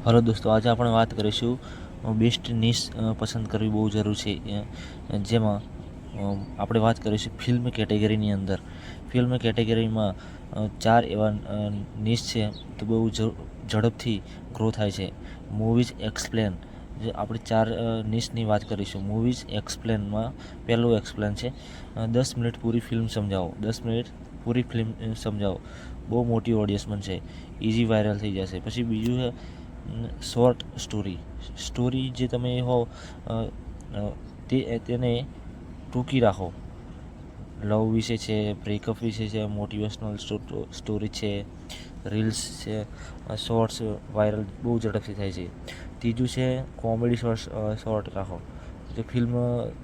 Hello દોસ્તો, આજે આપણે વાત કરીશું બેસ્ટ નિશ પસંદ કરવી બહુ જરૂરી છે. જેમાં આપણે વાત કરીશું ફિલ્મ કેટેગરીની અંદર. ફિલ્મ કેટેગરીમાં ચાર એવા નિશ છે તો બહુ ઝડપથી ગ્રો થાય છે. મૂવીઝ એક્સપ્લેન, જે આપણે ચાર નિશની વાત કરીશું. મૂવીઝ એક્સપ્લેનમાં પહેલું એક્સપ્લેન છે 10 મિનિટ પૂરી ફિલ્મ સમજાવો. 10 મિનિટ પૂરી ફિલ્મ સમજાવો. બહુ મોટી ઓડિયન્સ બનશે, ઇઝી વાયરલ થઈ જશે. પછી બીજું છે શોર્ટ સ્ટોરી જે તમે હો તેને ટૂંકી રાખો. લવ વિશે છે, બ્રેકઅપ વિશે છે, મોટિવેશનલ સ્ટોરી છે, રીલ્સ છે. શોર્ટ્સ વાયરલ બહુ ઝડપથી થાય છે. ત્રીજું છે કોમેડી શોર્ટ રાખો. જે ફિલ્મ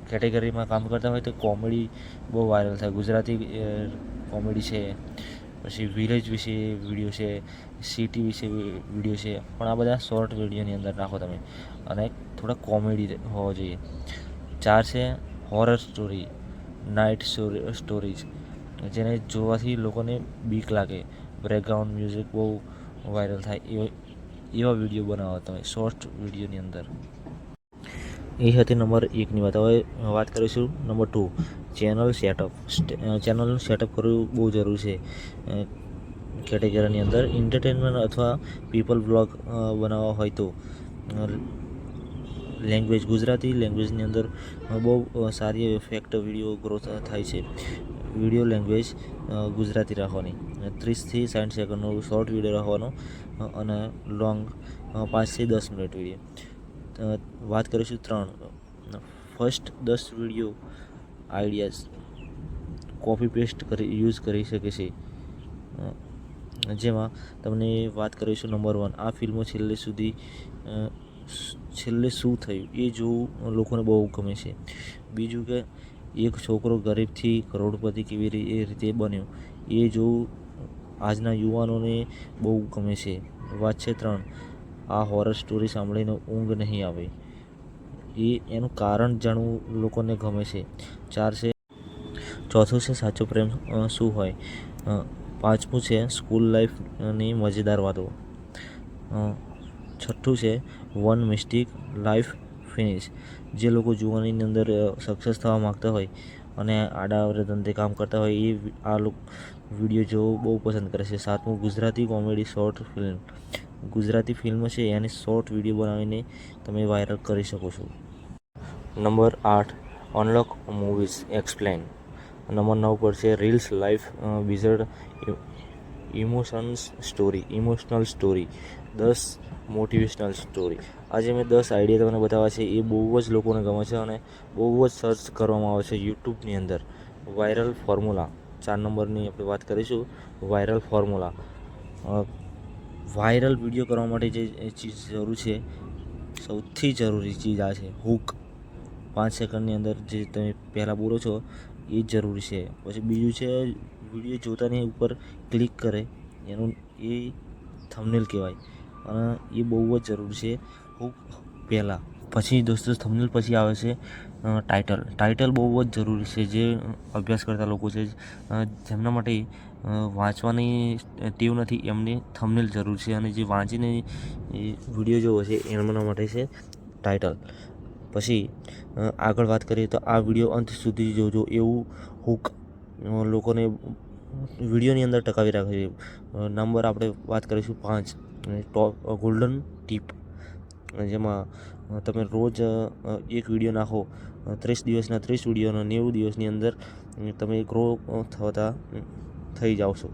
કેટેગરીમાં કામ કરતા હોય તો કોમેડી બહુ વાયરલ થાય. ગુજરાતી કોમેડી છે, પછી વિલેજ વિશે વિડીયો છે, સિટી વિશે વિડીયો છે. પણ આ બધા શોર્ટ વિડીયોની અંદર નાખો તમે, અને થોડા કોમેડી હોવો જોઈએ. 4 છે હોરર સ્ટોરી, નાઇટ સ્ટોરીઝ, જેને જોવાથી લોકોને બીક લાગે, બેકગ્રાઉન્ડ મ્યુઝિક બહુ વાયરલ થાય એવા વિડીયો બનાવો તમે શોર્ટ વિડીયોની અંદર. એ હતી નંબર 1ની વાત. હવે વાત કરીશું નંબર 2, ચેનલ સેટઅપ. ચેનલનું સેટઅપ કરવું બહુ જરૂરી છે કેટેગરીની અંદર. એન્ટરટેનમેન્ટ અથવા પીપલ બ્લોગ બનાવવા હોય તો લેંગ્વેજ ગુજરાતી લેંગ્વેજની અંદર બહુ સારી ઇફેક્ટ વિડીયો ગ્રોથ થાય છે. વિડીયો લેંગ્વેજ ગુજરાતી રાખવાની. 30થી 60 સેકન્ડનો શોર્ટ વિડીયો રાખવાનો, અને લોંગ 5થી 10 મિનિટ વિડીયો. વાત કરીશું 3, first 10 video ideas. Copy paste use કરી શકે છે. જેમાં તમને વાત કરીશું નંબર 1, આ ફિલ્મો છેલ્લે શું થયું એ જોવું લોકોને બહુ ગમે છે. બીજું કે એક છોકરો ગરીબથી કરોડપતિ કેવી રીતે બન્યો એ જોવું આજના યુવાનોને બહુ ગમે છે. વાત છે 3, આ હોરર સ્ટોરી સાંભળીને ઊંઘ નહીં આવે. એનું કારણ જાણવું લોકોને ગમે છે. 4 છે ચોથું છે સાચો પ્રેમ શું હોય. 5મું છે સ્કૂલ લાઈફની મજેદાર વાતો. 6થું છે વન મિસ્ટેક લાઈફ ફિનિશ. જે લોકો જુવાનીની અંદર સક્સેસ થવા માગતા હોય અને આડાઅવળે ધંધે કામ કરતા હોય એ આ વિડીયો જોવો બહુ પસંદ કરે છે. 7મું Gujarati comedy short film. Gujarati film છે એની શોર્ટ વિડીયો બનાવીને તમે વાયરલ કરી શકો છો. Number 8, unlock movies explain. Number 9 પર છે reels life with emotional story. 10 motivational story. આજે મેં 10 આઈડિયા તમને બતાવ્યા છે. એ બહુ જ લોકોને ગમે છે અને બહુ જ સર્ચ કરવામાં આવે છે યુટ્યુબની અંદર. વાયરલ ફોર્મ્યુલા 4 નંબરની આપણે વાત કરીશું. Viral formula. વાયરલ વિડીયો કરવા માટે જે ચીજ જરૂર છે, સૌથી જરૂરી ચીજ આ છે, હૂક. 5 સેકન્ડની અંદર જે તમે પહેલાં બોલો છો એ જ જરૂરી છે. પછી બીજું છે વિડીયો જોતાની ઉપર ક્લિક કરે એનું એ થંબનેલ કહેવાય, અને એ બહુ જ જરૂરી છે હૂક પહેલાં. પછી દોસ્તો થંબનેલ પછી આવે છે ટાઇટલ બહુ જ જરૂરી છે. જે અભ્યાસ કરતા લોકો છે, જેમના માટે વાંચવાની ટેવ નથી એમને થંબનેલ જરૂર છે, અને જે વાંચીને વિડીયો જોવો છે એમના માટે છે ટાઇટલ. પછી આગળ વાત કરીએ તો આ વિડીયો અંત સુધી જોજો એવું હૂક લોકોને વિડીયોની અંદર ટકાવી રાખે છે. નંબર આપણે વાત કરીશું 5, ગોલ્ડન ટીપ. જેમાં તમે રોજ એક વિડીયો નાખો. 30 દિવસના 30 વિડીયો અને 90 દિવસની અંદર તમે ગ્રો થઈ જાઓ છો.